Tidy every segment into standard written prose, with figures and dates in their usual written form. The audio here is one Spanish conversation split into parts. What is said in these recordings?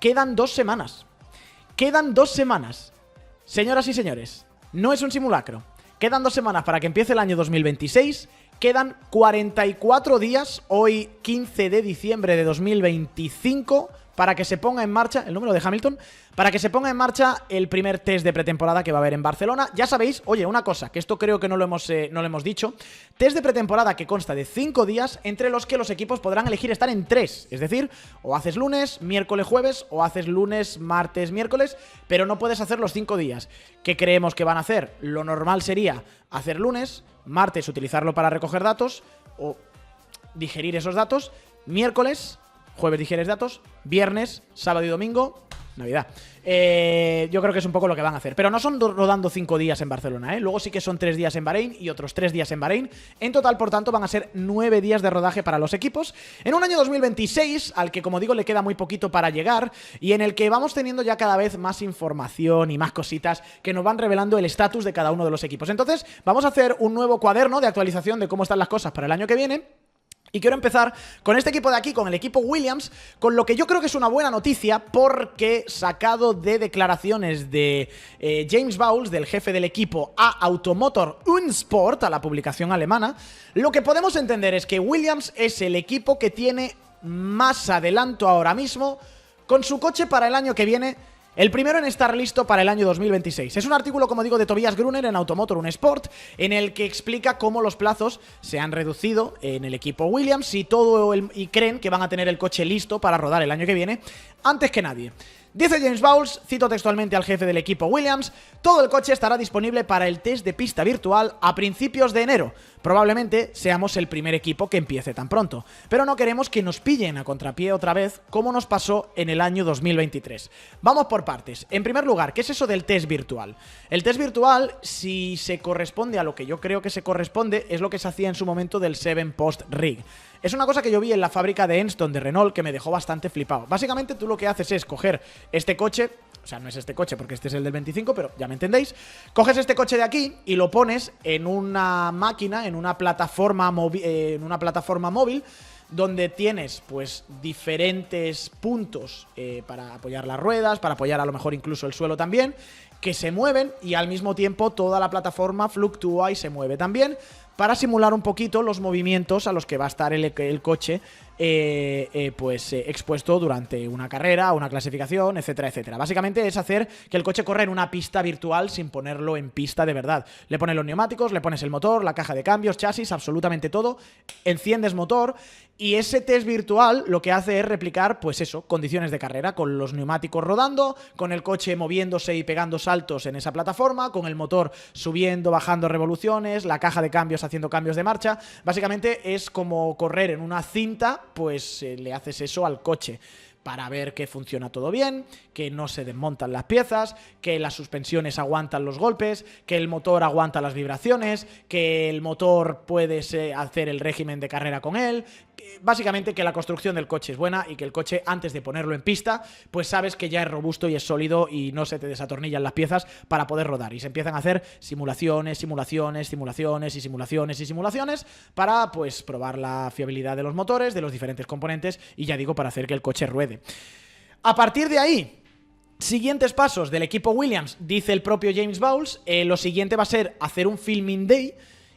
Quedan 2 semanas. Quedan 2 semanas. Señoras y señores, no es un simulacro. Quedan 2 semanas para que empiece el año 2026. Quedan 44 días, hoy 15 de diciembre de 2025, para que se ponga en marcha, el número de Hamilton, para que se ponga en marcha el primer test de pretemporada que va a haber en Barcelona. Ya sabéis, oye, una cosa, que esto creo que no lo hemos dicho, test de pretemporada que consta de 5 días, entre los que los equipos podrán elegir estar en 3, es decir, o haces lunes, miércoles, jueves, o haces lunes, martes, miércoles, pero no puedes hacer los 5 días. ¿Qué creemos que van a hacer? Lo normal sería hacer lunes, martes utilizarlo para recoger datos, o digerir esos datos, miércoles, jueves digieres datos, viernes, sábado y domingo, Navidad. Yo creo que es un poco lo que van a hacer. Pero no son rodando 5 días en Barcelona, ¿eh? Luego sí que son 3 días en Bahrein y otros 3 días en Bahrein. En total, por tanto, van a ser 9 días de rodaje para los equipos. En un año 2026, al que, como digo, le queda muy poquito para llegar, y en el que vamos teniendo ya cada vez más información y más cositas que nos van revelando el estatus de cada uno de los equipos. Entonces, vamos a hacer un nuevo cuaderno de actualización de cómo están las cosas para el año que viene. Y quiero empezar con este equipo de aquí, con el equipo Williams, con lo que yo creo que es una buena noticia, porque sacado de declaraciones de James Bowles, del jefe del equipo, a Automotor Unsport, a la publicación alemana, lo que podemos entender es que Williams es el equipo que tiene más adelanto ahora mismo con su coche para el año que viene. El primero en estar listo para el año 2026. Es un artículo, como digo, de Tobias Gruner en Automotor Unsport, en el que explica cómo los plazos se han reducido en el equipo Williams y creen que van a tener el coche listo para rodar el año que viene antes que nadie. Dice James Bowles, cito textualmente al jefe del equipo Williams: todo el coche estará disponible para el test de pista virtual a principios de enero. Probablemente seamos el primer equipo que empiece tan pronto, pero no queremos que nos pillen a contrapié otra vez como nos pasó en el año 2023. Vamos por partes. En primer lugar, ¿qué es eso del test virtual? El test virtual, si se corresponde a lo que yo creo que se corresponde, es lo que se hacía en su momento del 7 Post Rig. Es una cosa que yo vi en la fábrica de Enston de Renault que me dejó bastante flipado. Básicamente tú lo que haces es coger este coche, o sea, no es este coche porque este es el del 25, pero ya me entendéis. Coges este coche de aquí y lo pones en una máquina, en una plataforma móvil, donde tienes pues diferentes puntos para apoyar las ruedas, para apoyar a lo mejor incluso el suelo también, que se mueven, y al mismo tiempo toda la plataforma fluctúa y se mueve también, para simular un poquito los movimientos a los que va a estar el coche expuesto durante una carrera, una clasificación, etcétera, etcétera. Básicamente es hacer que el coche corra en una pista virtual sin ponerlo en pista de verdad. Le pones los neumáticos, le pones el motor, la caja de cambios, chasis, absolutamente todo, enciendes motor, y ese test virtual lo que hace es replicar, pues eso, condiciones de carrera, con los neumáticos rodando, con el coche moviéndose y pegando saltos en esa plataforma, con el motor subiendo, bajando revoluciones, la caja de cambios haciendo cambios de marcha. Básicamente es como correr en una cinta, pues le haces eso al coche, para ver que funciona todo bien, que no se desmontan las piezas, que las suspensiones aguantan los golpes, que el motor aguanta las vibraciones, que el motor puedes hacer el régimen de carrera con él. Básicamente que la construcción del coche es buena y que el coche, antes de ponerlo en pista, pues sabes que ya es robusto y es sólido y no se te desatornillan las piezas para poder rodar. Y se empiezan a hacer simulaciones para pues probar la fiabilidad de los motores, de los diferentes componentes, y ya digo, para hacer que el coche ruede. A partir de ahí, siguientes pasos del equipo Williams, dice el propio James Bowles, lo siguiente va a ser hacer un Filming Day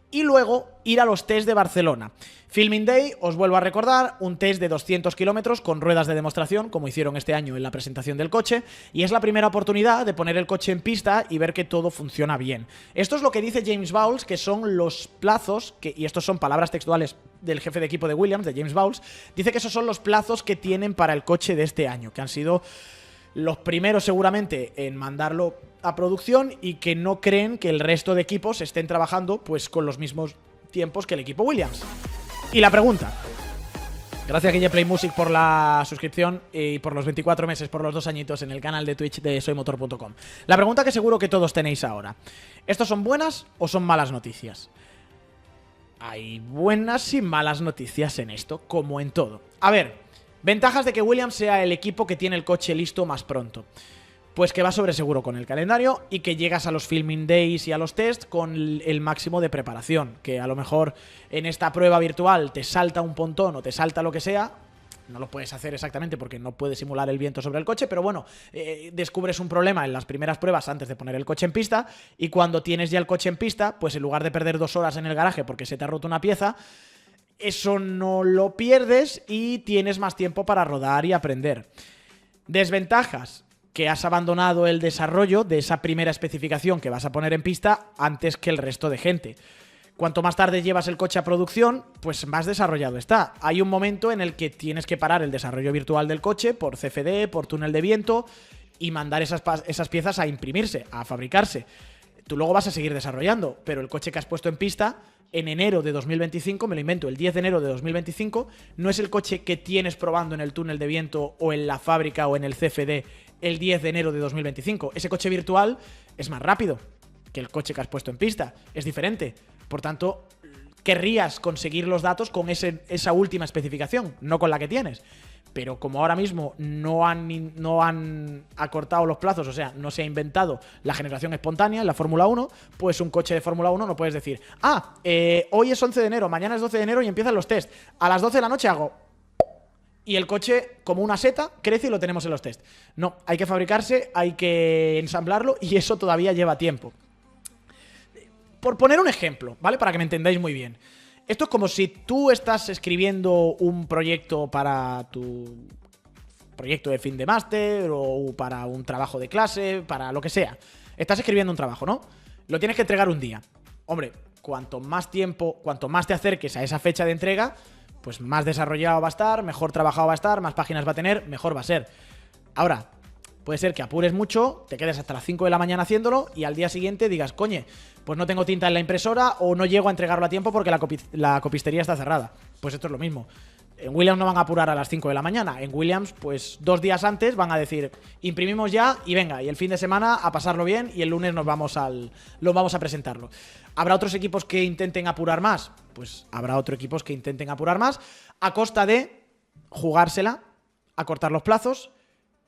y luego ir a los test de Barcelona. Filming Day, os vuelvo a recordar, un test de 200 kilómetros con ruedas de demostración, como hicieron este año en la presentación del coche, y es la primera oportunidad de poner el coche en pista y ver que todo funciona bien. Esto es lo que dice James Bowles, que son los plazos, y estos son palabras textuales del jefe de equipo de Williams, de James Bowles, dice que esos son los plazos que tienen para el coche de este año, que han sido los primeros seguramente en mandarlo a producción, y que no creen que el resto de equipos estén trabajando pues con los mismos tiempos que el equipo Williams. Y la pregunta, gracias Guille Play Music por la suscripción y por los 24 meses, por los 2 añitos en el canal de Twitch de soymotor.com. La pregunta que seguro que todos tenéis ahora: ¿estos son buenas o son malas noticias? Hay buenas y malas noticias en esto, como en todo. A ver, ventajas de que Williams sea el equipo que tiene el coche listo más pronto. Pues que va sobre seguro con el calendario y que llegas a los filming days y a los tests con el máximo de preparación. Que a lo mejor en esta prueba virtual te salta un pontón o te salta lo que sea, No lo puedes hacer exactamente porque no puedes simular el viento sobre el coche, pero bueno, descubres un problema en las primeras pruebas antes de poner el coche en pista, y cuando tienes ya el coche en pista, pues en lugar de perder 2 horas en el garaje porque se te ha roto una pieza, eso no lo pierdes y tienes más tiempo para rodar y aprender. Desventajas: que has abandonado el desarrollo de esa primera especificación que vas a poner en pista antes que el resto de gente. Cuanto más tarde llevas el coche a producción, pues más desarrollado está. Hay un momento en el que tienes que parar el desarrollo virtual del coche por CFD, por túnel de viento, y mandar esas piezas a imprimirse, a fabricarse. Tú luego vas a seguir desarrollando, pero el coche que has puesto en pista en enero de 2025, me lo invento, el 10 de enero de 2025, no es el coche que tienes probando en el túnel de viento o en la fábrica o en el CFD el 10 de enero de 2025. Ese coche virtual es más rápido que el coche que has puesto en pista, es diferente. Por tanto, querrías conseguir los datos con esa última especificación, no con la que tienes. Pero como ahora mismo no han acortado los plazos, o sea, no se ha inventado la generación espontánea en la Fórmula 1, pues un coche de Fórmula 1 no puedes decir, hoy es 11 de enero, mañana es 12 de enero y empiezan los test. A las 12 de la noche hago... y el coche, como una seta, crece y lo tenemos en los test. No, hay que fabricarse, hay que ensamblarlo y eso todavía lleva tiempo. Por poner un ejemplo, ¿vale? Para que me entendáis muy bien. Esto es como si tú estás escribiendo un proyecto para tu proyecto de fin de máster o para un trabajo de clase, para lo que sea. Estás escribiendo un trabajo, ¿no? Lo tienes que entregar un día. Hombre, cuanto más tiempo, cuanto más te acerques a esa fecha de entrega, pues más desarrollado va a estar, mejor trabajado va a estar, más páginas va a tener, mejor va a ser. Ahora, puede ser que apures mucho, te quedes hasta las 5 de la mañana haciéndolo y al día siguiente digas, coñe, pues no tengo tinta en la impresora o no llego a entregarlo a tiempo porque la copistería está cerrada. Pues esto es lo mismo. En Williams no van a apurar a las 5 de la mañana. En Williams, pues 2 días antes van a decir, imprimimos ya y venga, y el fin de semana a pasarlo bien y el lunes lo vamos a presentarlo. ¿Habrá otros equipos que intenten apurar más? Pues habrá otros equipos que intenten apurar más a costa de jugársela, acortar los plazos,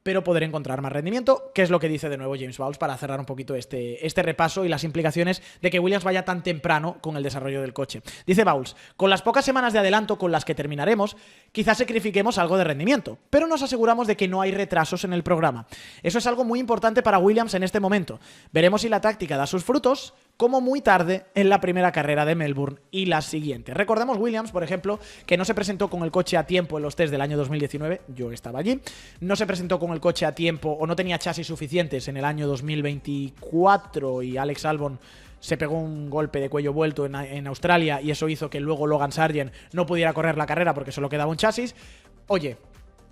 pero poder encontrar más rendimiento, que es lo que dice de nuevo James Bowles para cerrar un poquito este repaso y las implicaciones de que Williams vaya tan temprano con el desarrollo del coche. Dice Bowles, con las pocas semanas de adelanto con las que terminaremos, quizás sacrifiquemos algo de rendimiento, pero nos aseguramos de que no hay retrasos en el programa. Eso es algo muy importante para Williams en este momento. Veremos si la táctica da sus frutos, como muy tarde en la primera carrera de Melbourne y la siguiente. Recordemos Williams, por ejemplo, que no se presentó con el coche a tiempo en los test del año 2019, yo estaba allí, no se presentó con el coche a tiempo o no tenía chasis suficientes en el año 2024 y Alex Albon se pegó un golpe de cuello vuelto en Australia y eso hizo que luego Logan Sargent no pudiera correr la carrera porque solo quedaba un chasis. Oye,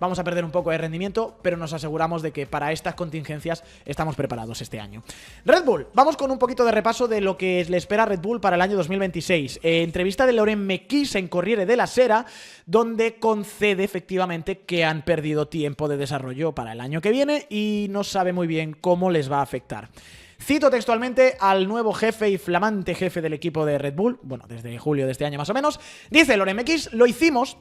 vamos a perder un poco de rendimiento, pero nos aseguramos de que para estas contingencias estamos preparados este año. Red Bull, vamos con un poquito de repaso de lo que le espera a Red Bull para el año 2026. Entrevista de Laurent Mekies en Corriere della Sera, donde concede efectivamente que han perdido tiempo de desarrollo para el año que viene y no sabe muy bien cómo les va a afectar. Cito textualmente al nuevo jefe y flamante jefe del equipo de Red Bull, bueno, desde julio de este año más o menos, dice Laurent Mekies, lo hicimos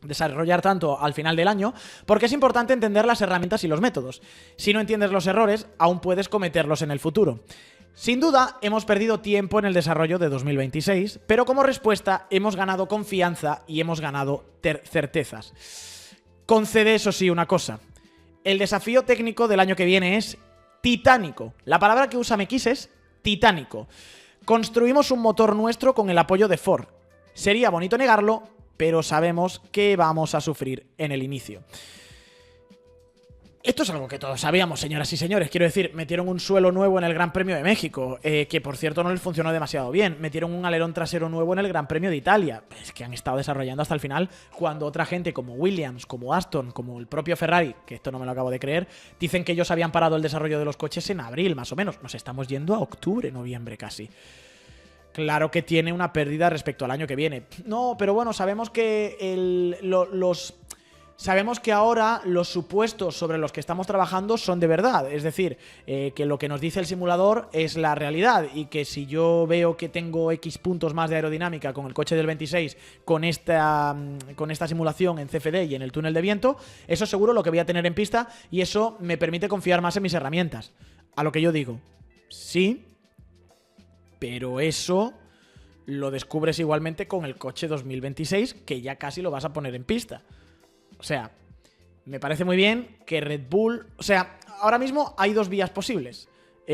desarrollar tanto al final del año, porque es importante entender las herramientas y los métodos. Si no entiendes los errores, aún puedes cometerlos en el futuro. Sin duda, hemos perdido tiempo en el desarrollo de 2026, pero como respuesta hemos ganado confianza y hemos ganado certezas. Concede, eso sí, una cosa. El desafío técnico del año que viene es titánico. La palabra que usa Mekies es titánico. Construimos un motor nuestro con el apoyo de Ford. Sería bonito negarlo, pero sabemos que vamos a sufrir en el inicio. Esto es algo que todos sabíamos, señoras y señores. Quiero decir, metieron un suelo nuevo en el Gran Premio de México, que por cierto no les funcionó demasiado bien. Metieron un alerón trasero nuevo en el Gran Premio de Italia. Es que han estado desarrollando hasta el final, cuando otra gente como Williams, como Aston, como el propio Ferrari, que esto no me lo acabo de creer, dicen que ellos habían parado el desarrollo de los coches en abril, más o menos. Nos estamos yendo a octubre, noviembre casi. Claro que tiene una pérdida respecto al año que viene. No, pero bueno, sabemos que sabemos que ahora los supuestos sobre los que estamos trabajando son de verdad. Es decir, que lo que nos dice el simulador es la realidad y que si yo veo que tengo X puntos más de aerodinámica con el coche del 26 con esta simulación en CFD y en el túnel de viento, eso es seguro lo que voy a tener en pista y eso me permite confiar más en mis herramientas. A lo que yo digo, sí, pero eso lo descubres igualmente con el coche 2026, que ya casi lo vas a poner en pista. O sea, me parece muy bien que Red Bull... O sea, ahora mismo hay dos vías posibles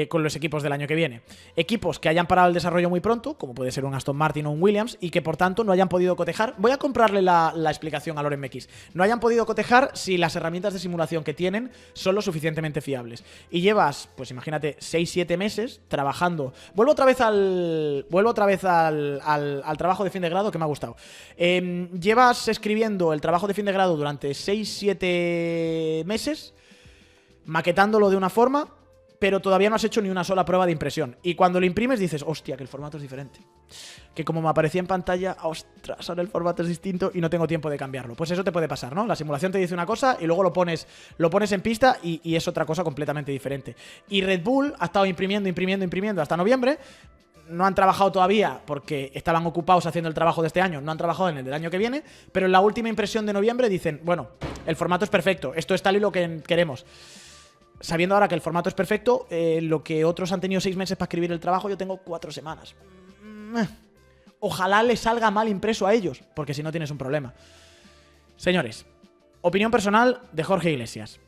con los equipos del año que viene. Equipos que hayan parado el desarrollo muy pronto, como puede ser un Aston Martin o un Williams, y que por tanto no hayan podido cotejar. Voy a comprarle la explicación a Loren MX. No hayan podido cotejar si las herramientas de simulación que tienen son lo suficientemente fiables. Y llevas, pues imagínate, 6-7 meses trabajando. Vuelvo otra vez al trabajo de fin de grado que me ha gustado. Llevas escribiendo el trabajo de fin de grado durante 6-7 meses, maquetándolo de una forma, pero todavía no has hecho ni una sola prueba de impresión. Y cuando lo imprimes dices, hostia, que el formato es diferente. Que como me aparecía en pantalla, ostras, ahora el formato es distinto y no tengo tiempo de cambiarlo. Pues eso te puede pasar, ¿no? La simulación te dice una cosa y luego lo pones en pista y es otra cosa completamente diferente. Y Red Bull ha estado imprimiendo hasta noviembre. No han trabajado todavía porque estaban ocupados haciendo el trabajo de este año, no han trabajado en el del año que viene, pero en la última impresión de noviembre dicen, bueno, el formato es perfecto, esto es tal y lo que queremos. Sabiendo ahora que el formato es perfecto, lo que otros han tenido 6 meses para escribir el trabajo, yo tengo 4 semanas. Ojalá les salga mal impreso a ellos, porque si no tienes un problema. Señores, opinión personal de Jorge Iglesias.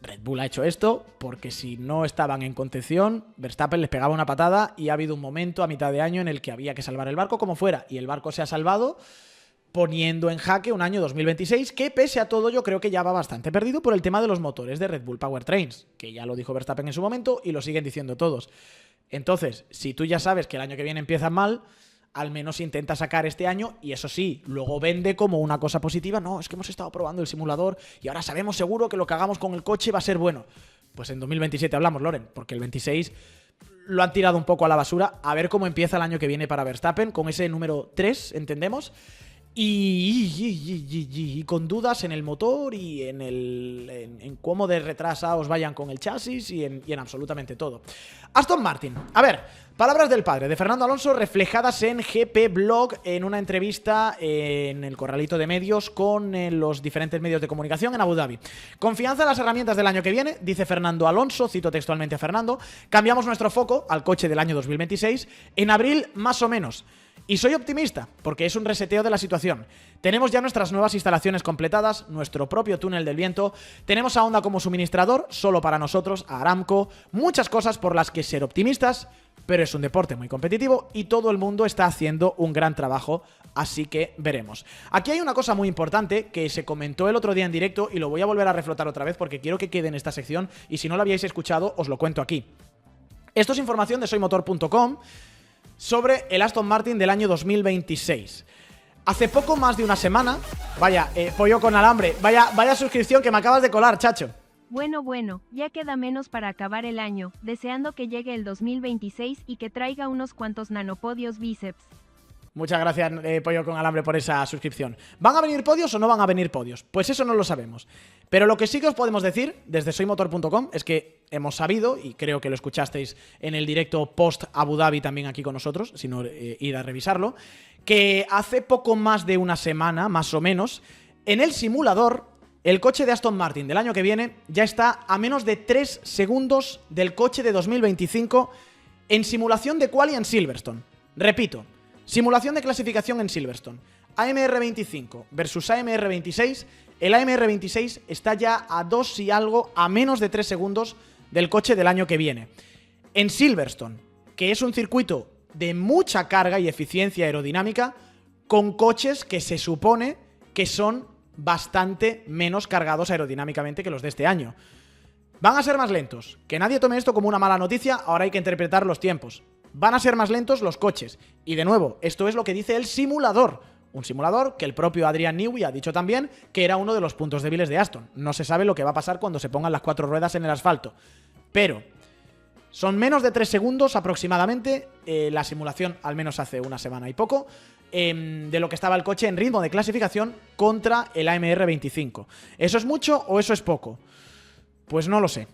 Red Bull ha hecho esto porque si no estaban en contención, Verstappen les pegaba una patada y ha habido un momento a mitad de año en el que había que salvar el barco como fuera, y el barco se ha salvado poniendo en jaque un año 2026 que, pese a todo, yo creo que ya va bastante perdido por el tema de los motores de Red Bull Powertrains, que ya lo dijo Verstappen en su momento y lo siguen diciendo todos. Entonces, si tú ya sabes que el año que viene empiezas mal, al menos intenta sacar este año y eso sí, luego vende como una cosa positiva. No, es que hemos estado probando el simulador y ahora sabemos seguro que lo que hagamos con el coche va a ser bueno. Pues en 2027 hablamos, Loren, porque el 26 lo han tirado un poco a la basura. A ver cómo empieza el año que viene para Verstappen, con ese número 3, entendemos. Y con dudas en el motor y en cómo de retrasados vayan con el chasis y en absolutamente todo. Aston Martin. A ver, palabras del padre de Fernando Alonso reflejadas en GP Blog en una entrevista en el corralito de medios con los diferentes medios de comunicación en Abu Dhabi. Confianza en las herramientas del año que viene, dice Fernando Alonso, cito textualmente a Fernando. Cambiamos nuestro foco al coche del año 2026 en abril más o menos. Y soy optimista, porque es un reseteo de la situación. Tenemos ya nuestras nuevas instalaciones completadas, nuestro propio túnel del viento, tenemos a Honda como suministrador, solo para nosotros, a Aramco, muchas cosas por las que ser optimistas, pero es un deporte muy competitivo y todo el mundo está haciendo un gran trabajo, así que veremos. Aquí hay una cosa muy importante que se comentó el otro día en directo y lo voy a volver a reflotar otra vez porque quiero que quede en esta sección y si no lo habíais escuchado os lo cuento aquí. Esto es información de soymotor.com sobre el Aston Martin del año 2026. Hace poco más de una semana, vaya, pollo con alambre, vaya suscripción que me acabas de colar, chacho. Bueno, ya queda menos para acabar el año, deseando que llegue el 2026 y que traiga unos cuantos nanopodios bíceps. Muchas gracias, Pollo con Alambre, por esa suscripción. ¿Van a venir podios o no van a venir podios? Pues eso no lo sabemos. Pero lo que sí que os podemos decir desde soymotor.com es que hemos sabido, y creo que lo escuchasteis en el directo post Abu Dhabi también aquí con nosotros, si no ir a revisarlo, que hace poco más de una semana, más o menos, en el simulador, el coche de Aston Martin del año que viene ya está a menos de 3 segundos del coche de 2025 en simulación de quali en Silverstone. Repito, simulación de clasificación en Silverstone. AMR 25 versus AMR 26. El AMR 26 está ya a 2 y algo, a menos de 3 segundos del coche del año que viene. En Silverstone, que es un circuito de mucha carga y eficiencia aerodinámica, con coches que se supone que son bastante menos cargados aerodinámicamente que los de este año. Van a ser más lentos. Que nadie tome esto como una mala noticia, ahora hay que interpretar los tiempos. Van a ser más lentos los coches. Y de nuevo, esto es lo que dice el simulador. Un simulador que el propio Adrian Newey ha dicho también que era uno de los puntos débiles de Aston. No se sabe lo que va a pasar cuando se pongan las 4 ruedas en el asfalto. Pero son menos de 3 segundos aproximadamente, la simulación, al menos hace una semana y poco, de lo que estaba el coche en ritmo de clasificación contra el AMR 25. ¿Eso es mucho o eso es poco? Pues no lo sé.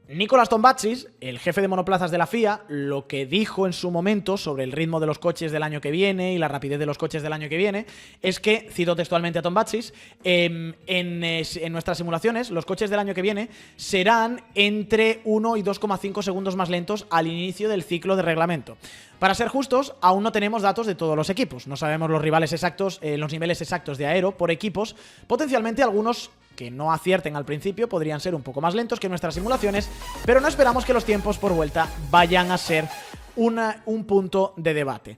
Nicolas Tombazis, el jefe de monoplazas de la FIA, lo que dijo en su momento sobre el ritmo de los coches del año que viene y la rapidez de los coches del año que viene es que, cito textualmente a Tombazis, en nuestras simulaciones los coches del año que viene serán entre 1 y 2,5 segundos más lentos al inicio del ciclo de reglamento. Para ser justos, aún no tenemos datos de todos los equipos, no sabemos los rivales exactos, los niveles exactos de aero por equipos, potencialmente algunos que no acierten al principio podrían ser un poco más lentos que nuestras simulaciones, pero no esperamos que los tiempos por vuelta vayan a ser un punto de debate.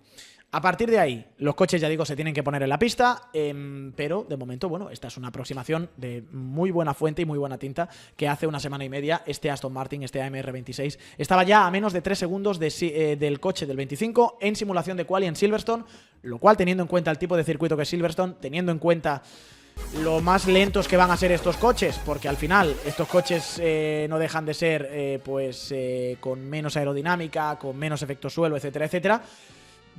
A partir de ahí, los coches, ya digo, se tienen que poner en la pista, pero de momento, bueno, esta es una aproximación de muy buena fuente y muy buena tinta que hace una semana y media este Aston Martin, este AMR26, estaba ya a menos de 3 segundos del coche del 25 en simulación de quali en Silverstone, lo cual, teniendo en cuenta el tipo de circuito que es Silverstone, teniendo en cuenta lo más lentos que van a ser estos coches, porque al final estos coches no dejan de ser con menos aerodinámica, con menos efecto suelo, etcétera, etcétera.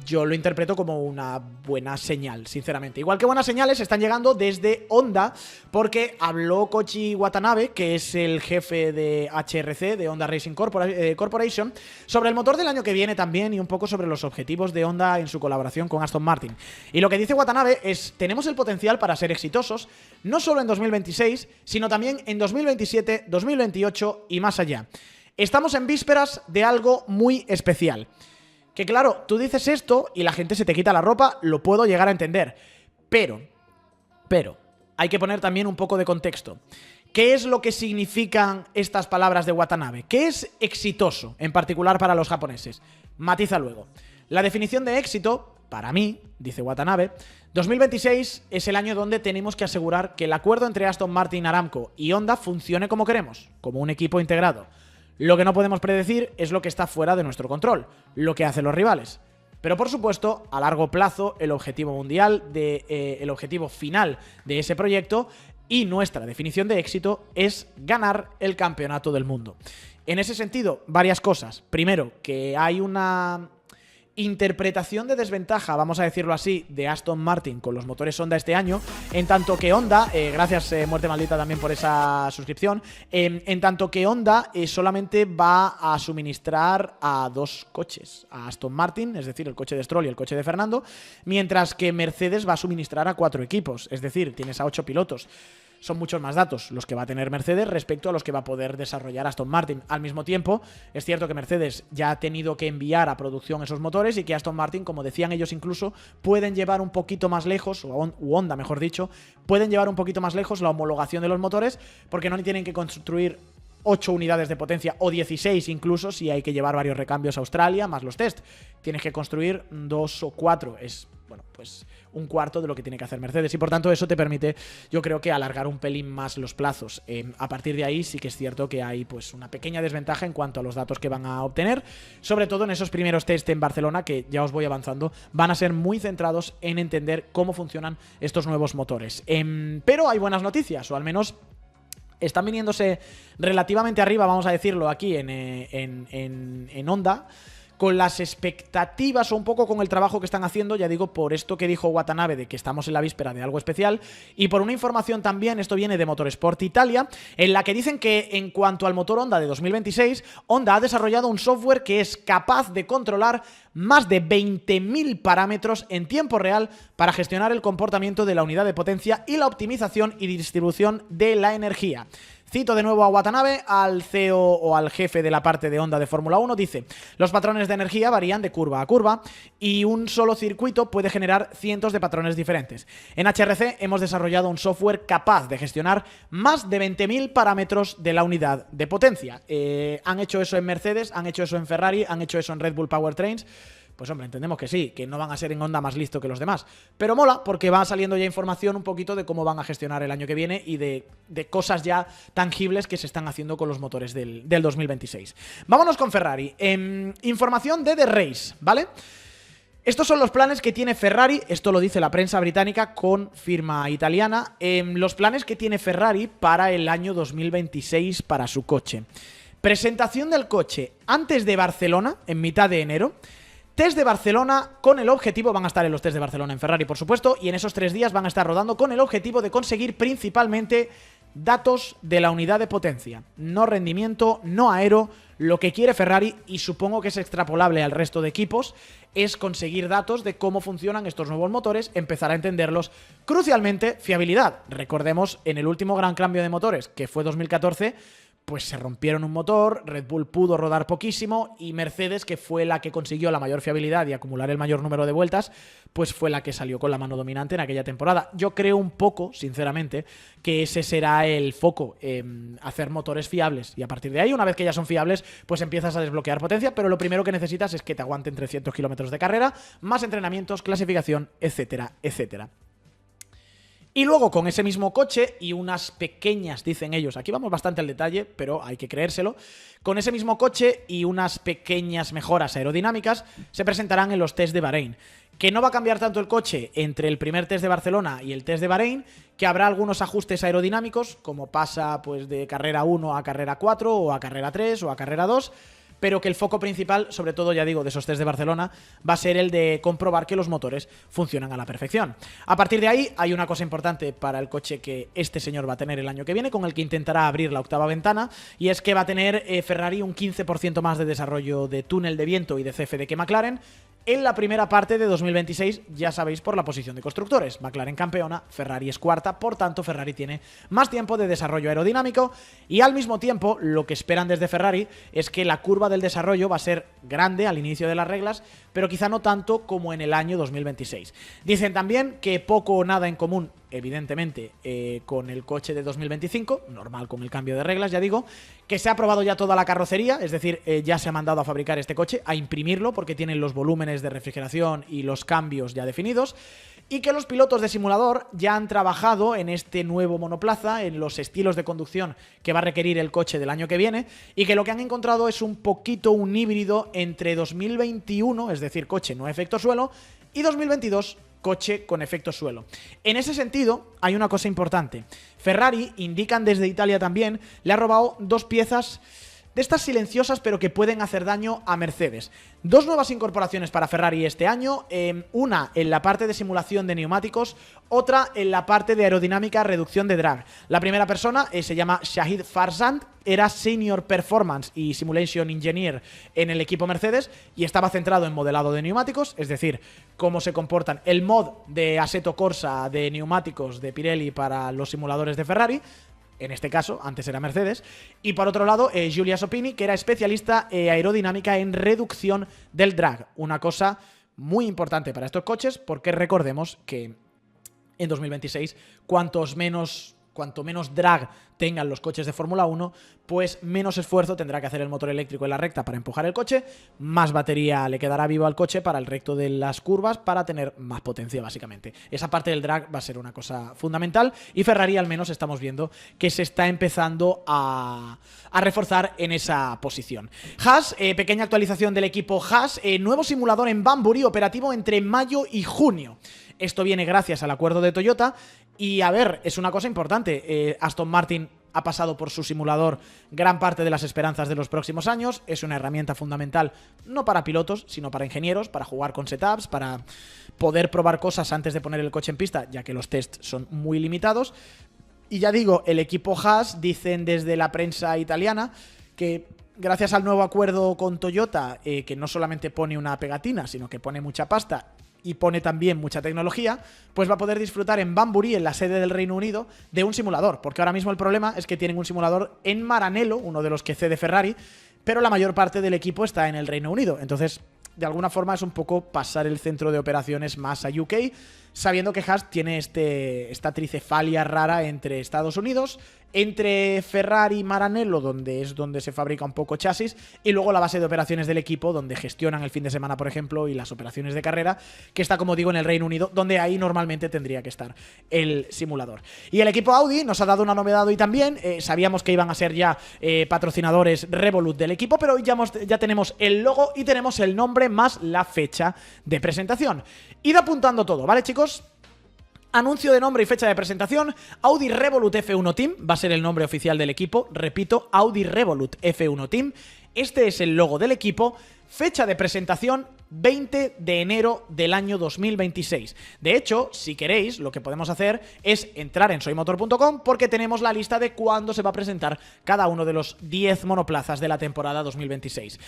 Yo lo interpreto como una buena señal, sinceramente. Igual que buenas señales están llegando desde Honda, porque habló Koichi Watanabe, que es el jefe de HRC, de Honda Racing Corporation, sobre el motor del año que viene también y un poco sobre los objetivos de Honda en su colaboración con Aston Martin. Y lo que dice Watanabe es: tenemos el potencial para ser exitosos, no solo en 2026, sino también en 2027, 2028 y más allá. Estamos en vísperas de algo muy especial. Que claro, tú dices esto y la gente se te quita la ropa, lo puedo llegar a entender. Pero, hay que poner también un poco de contexto. ¿Qué es lo que significan estas palabras de Watanabe? ¿Qué es exitoso, en particular para los japoneses? Matiza luego. La definición de éxito, para mí, dice Watanabe, 2026 es el año donde tenemos que asegurar que el acuerdo entre Aston Martin, Aramco y Honda funcione como queremos, como un equipo integrado. Lo que no podemos predecir es lo que está fuera de nuestro control, lo que hacen los rivales. Pero por supuesto, a largo plazo, el objetivo mundial, el objetivo final de ese proyecto y nuestra definición de éxito es ganar el campeonato del mundo. En ese sentido, varias cosas. Primero, que hay una interpretación de desventaja, vamos a decirlo así, de Aston Martin con los motores Honda este año, en tanto que Honda, gracias Muerte Maldita también por esa suscripción, en tanto que Honda solamente va a suministrar a 2 coches, a Aston Martin, es decir, el coche de Stroll y el coche de Fernando, mientras que Mercedes va a suministrar a 4 equipos, es decir, tienes a 8 pilotos. Son muchos más datos los que va a tener Mercedes respecto a los que va a poder desarrollar Aston Martin. Al mismo tiempo, es cierto que Mercedes ya ha tenido que enviar a producción esos motores y que Aston Martin, como decían ellos incluso, pueden llevar un poquito más lejos, o Honda mejor dicho, pueden llevar un poquito más lejos la homologación de los motores porque no tienen que construir 8 unidades de potencia o 16 incluso si hay que llevar varios recambios a Australia más los test. Tienes que construir 2 o 4, es bueno, pues un cuarto de lo que tiene que hacer Mercedes y por tanto eso te permite, yo creo que alargar un pelín más los plazos. A partir de ahí sí que es cierto que hay pues una pequeña desventaja en cuanto a los datos que van a obtener, sobre todo en esos primeros test en Barcelona que ya os voy avanzando, van a ser muy centrados en entender cómo funcionan estos nuevos motores. Pero hay buenas noticias, o al menos están viniéndose relativamente arriba, vamos a decirlo aquí en Honda, con las expectativas o un poco con el trabajo que están haciendo, ya digo, por esto que dijo Watanabe de que estamos en la víspera de algo especial, y por una información también, esto viene de Motorsport Italia, en la que dicen que en cuanto al motor Honda de 2026, Honda ha desarrollado un software que es capaz de controlar más de 20.000 parámetros en tiempo real para gestionar el comportamiento de la unidad de potencia y la optimización y distribución de la energía. Cito de nuevo a Watanabe, al CEO o al jefe de la parte de Honda de Fórmula 1, dice: los patrones de energía varían de curva a curva y un solo circuito puede generar cientos de patrones diferentes. En HRC hemos desarrollado un software capaz de gestionar más de 20.000 parámetros de la unidad de potencia. Han hecho eso en Mercedes, han hecho eso en Ferrari, han hecho eso en Red Bull Powertrains. Pues hombre, entendemos que sí, que no van a ser en Honda más listo que los demás. Pero mola porque va saliendo ya información un poquito de cómo van a gestionar el año que viene y de cosas ya tangibles que se están haciendo con los motores del 2026. Vámonos con Ferrari. Información de The Race, ¿vale? Estos son los planes que tiene Ferrari, esto lo dice la prensa británica con firma italiana, los planes que tiene Ferrari para el año 2026 para su coche. Presentación del coche antes de Barcelona, en mitad de enero. Test de Barcelona con el objetivo, van a estar en los test de Barcelona en Ferrari por supuesto, y en esos 3 días van a estar rodando con el objetivo de conseguir principalmente datos de la unidad de potencia, no rendimiento, no aero. Lo que quiere Ferrari, y supongo que es extrapolable al resto de equipos, es conseguir datos de cómo funcionan estos nuevos motores, empezar a entenderlos. Crucialmente, fiabilidad. Recordemos, en el último gran cambio de motores, que fue 2014, pues se rompieron un motor, Red Bull pudo rodar poquísimo y Mercedes, que fue la que consiguió la mayor fiabilidad y acumular el mayor número de vueltas, pues fue la que salió con la mano dominante en aquella temporada. Yo creo un poco, sinceramente, que ese será el foco, hacer motores fiables, y a partir de ahí, una vez que ya son fiables, pues empiezas a desbloquear potencia, pero lo primero que necesitas es que te aguanten 300 kilómetros de carrera, más entrenamientos, clasificación, etcétera, etcétera. Y luego con ese mismo coche y unas pequeñas, dicen ellos, aquí vamos bastante al detalle, pero hay que creérselo, con ese mismo coche y unas pequeñas mejoras aerodinámicas se presentarán en los test de Bahrein. Que no va a cambiar tanto el coche entre el primer test de Barcelona y el test de Bahrein, que habrá algunos ajustes aerodinámicos, como pasa pues de carrera 1 a carrera 4 o a carrera 3 o a carrera 2, pero que el foco principal, sobre todo, ya digo, de esos test de Barcelona, va a ser el de comprobar que los motores funcionan a la perfección. A partir de ahí, hay una cosa importante para el coche que este señor va a tener el año que viene, con el que intentará abrir la octava ventana, y es que va a tener Ferrari un 15% más de desarrollo de túnel de viento y de CFD que McLaren en la primera parte de 2026, ya sabéis, por la posición de constructores. McLaren campeona, Ferrari es cuarta, por tanto Ferrari tiene más tiempo de desarrollo aerodinámico, y al mismo tiempo lo que esperan desde Ferrari es que la curva del desarrollo va a ser grande al inicio de las reglas, pero quizá no tanto como en el año 2026. Dicen también que poco o nada en común, evidentemente, con el coche de 2025, normal con el cambio de reglas, ya digo, que se ha probado ya toda la carrocería, es decir, ya se ha mandado a fabricar este coche, a imprimirlo, porque tienen los volúmenes de refrigeración y los cambios ya definidos, y que los pilotos de simulador ya han trabajado en este nuevo monoplaza, en los estilos de conducción que va a requerir el coche del año que viene, y que lo que han encontrado es un poquito un híbrido entre 2021, es decir, coche no efecto suelo, y 2022, coche con efecto suelo. En ese sentido, hay una cosa importante. Ferrari, indican desde Italia también, le ha robado dos piezas de estas silenciosas pero que pueden hacer daño a Mercedes. Dos nuevas incorporaciones para Ferrari este año, una en la parte de simulación de neumáticos, otra en la parte de aerodinámica, reducción de drag. La primera persona se llama Shahid Farzand, era Senior Performance y Simulation Engineer en el equipo Mercedes y estaba centrado en modelado de neumáticos, es decir, cómo se comportan el mod de Assetto Corsa de neumáticos de Pirelli para los simuladores de Ferrari. En este caso, antes era Mercedes. Y por otro lado, Giulia Sopini, que era especialista aerodinámica en reducción del drag. Una cosa muy importante para estos coches, porque recordemos que en 2026, cuanto menos drag tengan los coches de Fórmula 1, pues menos esfuerzo tendrá que hacer el motor eléctrico en la recta para empujar el coche, más batería le quedará viva al coche para el recto de las curvas, para tener más potencia, básicamente. Esa parte del drag va a ser una cosa fundamental, y Ferrari al menos estamos viendo que se está empezando a reforzar en esa posición. Haas, pequeña actualización del equipo Haas, nuevo simulador en Banbury, operativo entre mayo y junio. Esto viene gracias al acuerdo de Toyota. Y a ver, es una cosa importante, Aston Martin ha pasado por su simulador gran parte de las esperanzas de los próximos años, es una herramienta fundamental no para pilotos, sino para ingenieros, para jugar con setups, para poder probar cosas antes de poner el coche en pista, ya que los tests son muy limitados. Y ya digo, el equipo Haas, dicen desde la prensa italiana, que gracias al nuevo acuerdo con Toyota, que no solamente pone una pegatina, sino que pone mucha pasta y pone también mucha tecnología, pues va a poder disfrutar en Banbury, en la sede del Reino Unido, de un simulador, porque ahora mismo el problema es que tienen un simulador en Maranello, uno de los que cede Ferrari, pero la mayor parte del equipo está en el Reino Unido, entonces de alguna forma es un poco pasar el centro de operaciones más a UK, sabiendo que Haas tiene esta tricefalia rara entre Estados Unidos, entre Ferrari y Maranello, donde se fabrica un poco chasis, y luego la base de operaciones del equipo, donde gestionan el fin de semana, por ejemplo, y las operaciones de carrera, que está, como digo, en el Reino Unido, donde ahí normalmente tendría que estar el simulador. Y el equipo Audi nos ha dado una novedad hoy también. Sabíamos que iban a ser ya patrocinadores Revolut del equipo, pero hoy ya tenemos el logo y tenemos el nombre más la fecha de presentación. Id apuntando todo, ¿vale, chicos? Anuncio de nombre y fecha de presentación: Audi Revolut F1 Team, va a ser el nombre oficial del equipo, repito, Audi Revolut F1 Team. Este es el logo del equipo, fecha de presentación 20 de enero del año 2026. De hecho, si queréis, lo que podemos hacer es entrar en soymotor.com porque tenemos la lista de cuándo se va a presentar cada uno de los 10 monoplazas de la temporada 2026.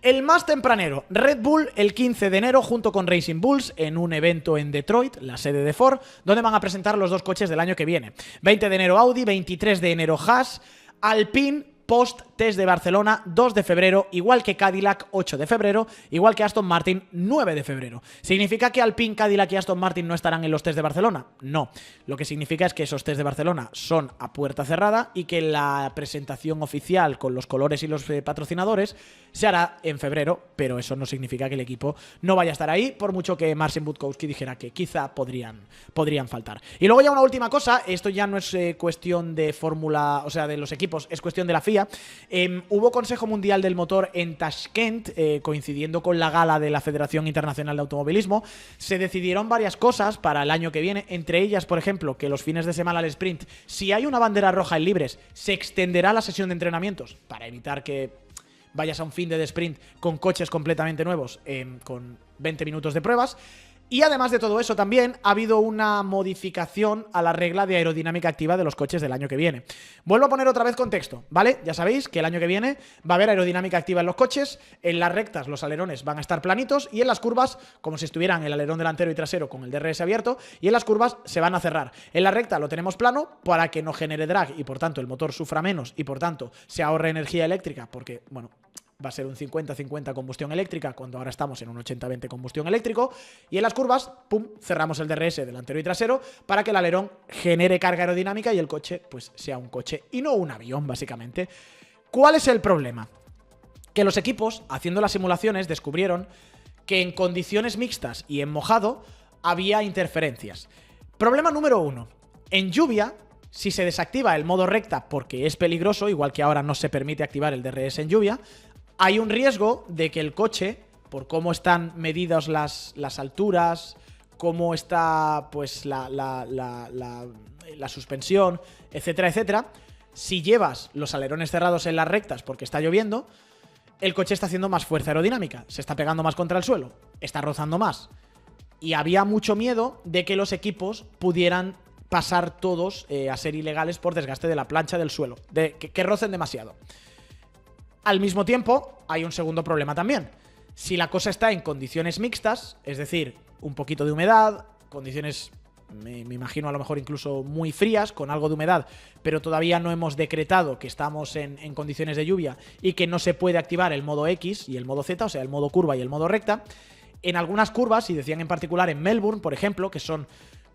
El más tempranero, Red Bull, el 15 de enero junto con Racing Bulls en un evento en Detroit, la sede de Ford, donde van a presentar los dos coches del año que viene. 20 de enero Audi, 23 de enero Haas, Alpine, post-test de Barcelona, 2 de febrero, igual que Cadillac, 8 de febrero, igual que Aston Martin, 9 de febrero. ¿Significa que Alpine, Cadillac y Aston Martin no estarán en los test de Barcelona? No. Lo que significa es que esos test de Barcelona son a puerta cerrada y que la presentación oficial con los colores y los patrocinadores se hará en febrero, pero eso no significa que el equipo no vaya a estar ahí, por mucho que Marcin Budkowski dijera que quizá podrían faltar. Y luego ya una última cosa, esto ya no es cuestión de fórmula, o sea, de los equipos, es cuestión de la FIA. Hubo Consejo Mundial del Motor en Tashkent, coincidiendo con la gala de la Federación Internacional de Automovilismo. Se decidieron varias cosas para el año que viene, entre ellas, por ejemplo, que los fines de semana al sprint, si hay una bandera roja en libres, se extenderá la sesión de entrenamientos para evitar que vayas a un fin de sprint con coches completamente nuevos, con 20 minutos de pruebas. Y además de todo eso también ha habido una modificación a la regla de aerodinámica activa de los coches del año que viene. Vuelvo a poner otra vez contexto, ¿vale? Ya sabéis que el año que viene va a haber aerodinámica activa en los coches, en las rectas los alerones van a estar planitos y en las curvas, como si estuvieran el alerón delantero y trasero con el DRS abierto, y en las curvas se van a cerrar. En la recta lo tenemos plano para que no genere drag y por tanto el motor sufra menos y por tanto se ahorre energía eléctrica porque, bueno, va a ser un 50-50 combustión eléctrica cuando ahora estamos en un 80-20 combustión eléctrico. Y en las curvas, pum, cerramos el DRS delantero y trasero para que el alerón genere carga aerodinámica y el coche pues sea un coche y no un avión, básicamente. ¿Cuál es el problema? Que los equipos, haciendo las simulaciones, descubrieron que en condiciones mixtas y en mojado había interferencias. Problema número 1. En lluvia, si se desactiva el modo recta porque es peligroso, igual que ahora no se permite activar el DRS en lluvia, hay un riesgo de que el coche, por cómo están medidas las alturas, cómo está pues la suspensión, etcétera, etcétera, si llevas los alerones cerrados en las rectas porque está lloviendo, el coche está haciendo más fuerza aerodinámica, se está pegando más contra el suelo, está rozando más. Y había mucho miedo de que los equipos pudieran pasar todos a ser ilegales por desgaste de la plancha del suelo, de que rocen demasiado. Al mismo tiempo, hay un segundo problema también. Si la cosa está en condiciones mixtas, es decir, un poquito de humedad, condiciones, me imagino a lo mejor incluso muy frías, con algo de humedad, pero todavía no hemos decretado que estamos en condiciones de lluvia y que no se puede activar el modo X y el modo Z, o sea, el modo curva y el modo recta. En algunas curvas, y decían en particular en Melbourne, por ejemplo, que son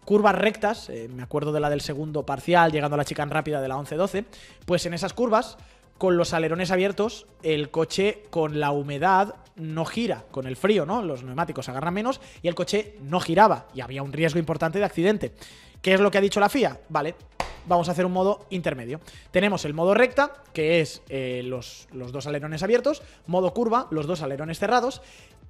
curvas rectas, me acuerdo de la del segundo parcial, llegando a la chicane rápida de la 11-12, pues en esas curvas, con los alerones abiertos, el coche con la humedad no gira, con el frío, ¿no? Los neumáticos agarran menos y el coche no giraba y había un riesgo importante de accidente. ¿Qué es lo que ha dicho la FIA? Vale, vamos a hacer un modo intermedio. Tenemos el modo recta, que es los dos alerones abiertos, modo curva, los dos alerones cerrados,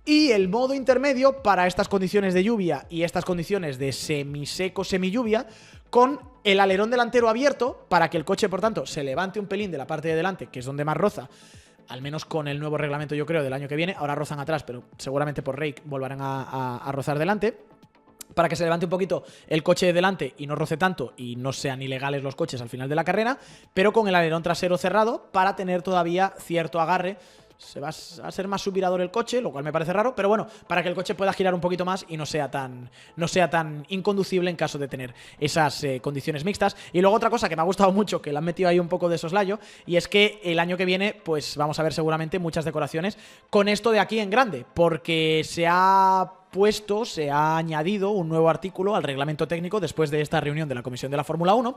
y el modo intermedio para estas condiciones de lluvia y estas condiciones de semiseco, semilluvia, con el alerón delantero abierto para que el coche, por tanto, se levante un pelín de la parte de delante, que es donde más roza, al menos con el nuevo reglamento, yo creo, del año que viene. Ahora rozan atrás, pero seguramente por rake volverán a rozar delante, para que se levante un poquito el coche de delante y no roce tanto y no sean ilegales los coches al final de la carrera, pero con el alerón trasero cerrado para tener todavía cierto agarre. Se va a ser más subvirador el coche, lo cual me parece raro, pero bueno, para que el coche pueda girar un poquito más y no sea tan inconducible en caso de tener esas condiciones mixtas. Y luego otra cosa que me ha gustado mucho, que le han metido ahí un poco de soslayo, y es que el año que viene pues vamos a ver seguramente muchas decoraciones con esto de aquí en grande, porque se ha añadido un nuevo artículo al reglamento técnico después de esta reunión de la Comisión de la Fórmula 1,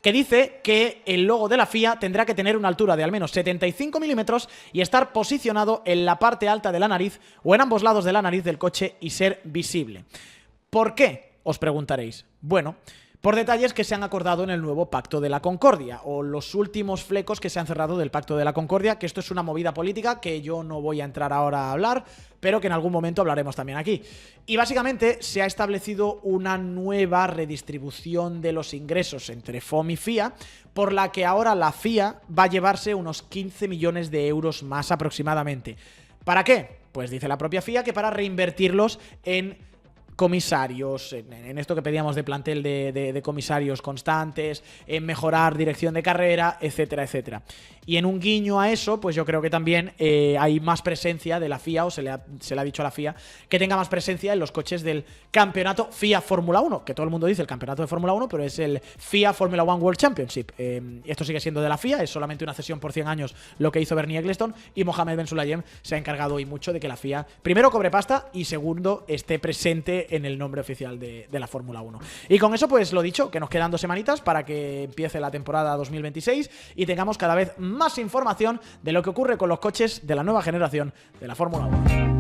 que dice que el logo de la FIA tendrá que tener una altura de al menos 75 milímetros y estar posicionado en la parte alta de la nariz o en ambos lados de la nariz del coche y ser visible. ¿Por qué? Os preguntaréis. Bueno, por detalles que se han acordado en el nuevo Pacto de la Concordia, o los últimos flecos que se han cerrado del Pacto de la Concordia, que esto es una movida política que yo no voy a entrar ahora a hablar, pero que en algún momento hablaremos también aquí. Y básicamente se ha establecido una nueva redistribución de los ingresos entre FOM y FIA, por la que ahora la FIA va a llevarse unos 15 millones de euros más aproximadamente. ¿Para qué? Pues dice la propia FIA que para reinvertirlos en comisarios, en esto que pedíamos de plantel de comisarios constantes, en mejorar dirección de carrera, etcétera, etcétera. Y en un guiño a eso, pues yo creo que también hay más presencia de la FIA, o se le ha dicho a la FIA que tenga más presencia en los coches del campeonato FIA Fórmula 1, que todo el mundo dice el campeonato de Fórmula 1, pero es el FIA Formula 1 World Championship. Esto sigue siendo de la FIA, es solamente una cesión por 100 años lo que hizo Bernie Ecclestone, y Mohamed Ben Sulayem se ha encargado hoy mucho de que la FIA, primero, cobre pasta y segundo, esté presente en el nombre oficial de la Fórmula 1. Y con eso, pues lo dicho, que nos quedan 2 semanitas para que empiece la temporada 2026 y tengamos cada vez más información de lo que ocurre con los coches de la nueva generación de la Fórmula 1.